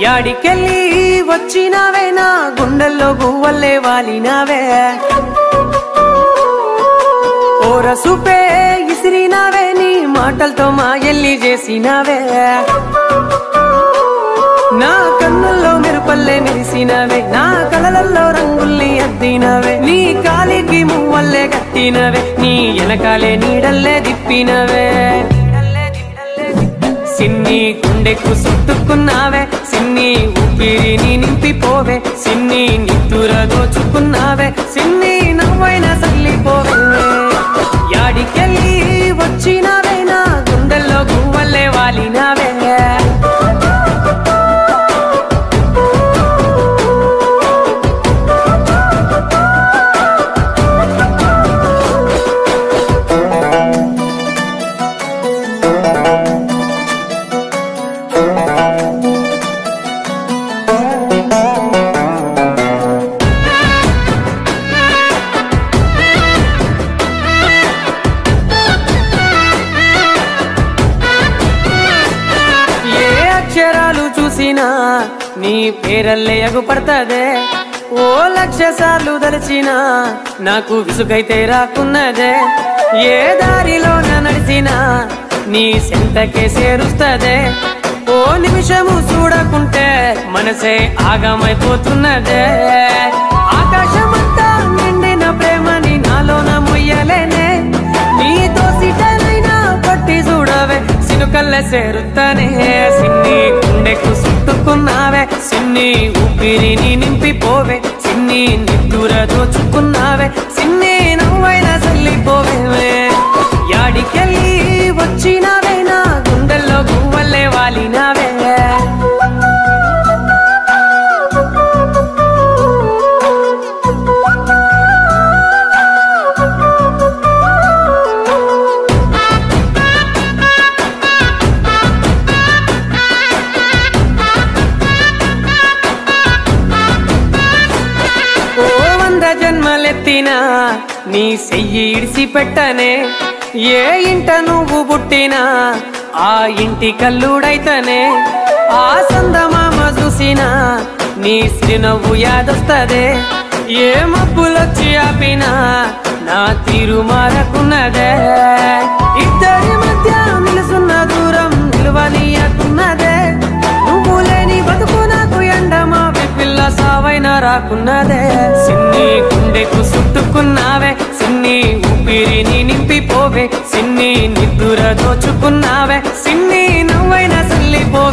యాడికెళ్ళి వచ్చినావే నా గుండెల్లో గువ్వల్లే వాలినావే ఓరసుపే ఇసిరినావే నీ మాటలతో మా ఎల్లి చేసినావే నా కన్నుల్లో మెరుపల్లే మెరిసినవే నా కలలల్లో రంగుల్ని అద్దినవే నీ కాలికి మువ్వల్లే కట్టినవే నీ వెనకాలే నీడల్లే దిప్పినవే సిన్ని గుండెకు చుట్టుకున్నావే సిన్ని ఊపిరిని నింపిపోవే సిన్ని నిద్దుర దోచుకున్నావే సిన్ని నవ్వైనా సల్లిపోవే యాడికెళ్ళి వచ్చినావే నా గుండెల్లో గువ్వల్లే వాలినావే నీ పేరల్లే ఎగుపడతదే ఓ లక్ష సార్లు దలచినా నాకు విసుగైతే రాకున్నదే ఏ దారిలో నడిచినా నీ సెంతకే చేరుస్తదే ఓ నిమిషము చూడకుంటే మనసే ఆగమైపోతున్నదే ఆకాశమంతా నిండిన ప్రేమని నాలోన మొయ్యలేనే నీతో సిటనైనా పట్టి చూడవే సినుకల్లే చేరుతానే సిన్ని గుండెకు చుట్టుకున్నావే సిన్ని ఊపిరిని నింపిపోవే సిన్ని నిద్దుర దోచుకున్నావే సిన్ని నవ్వైనా చల్లిపోవే యాడికెళ్ళి వచ్చినావే నా గుండెల్లో గువ్వల్లే వాలినావే జన్మలెత్తినా నీ సెయ్యి ఇడిసి పెట్టనే ఏ ఇంట నువ్వు పుట్టినా ఆ ఇంటి కల్లుడైతనే ఆ సందమామ చూసినా నీ సిరినవ్వు యాదొస్తదే ఏ మబ్బులొచ్చి ఆపినా నా తీరు మారకున్నదే ఇద్దరి మధ్య నిలుసున్న దూరం నిలువనీయకున్నదే నువ్వు లేని బతుకు నాకు ఎండమా పిల్ల సావైనా రాకున్నదే సిన్ని గుండెకు చుట్టుకున్నావే సిన్ని ఊపిరిని నింపిపోవే సిన్ని నిద్దుర దోచుకున్నావే సిన్ని నవ్వైనా చల్లిపో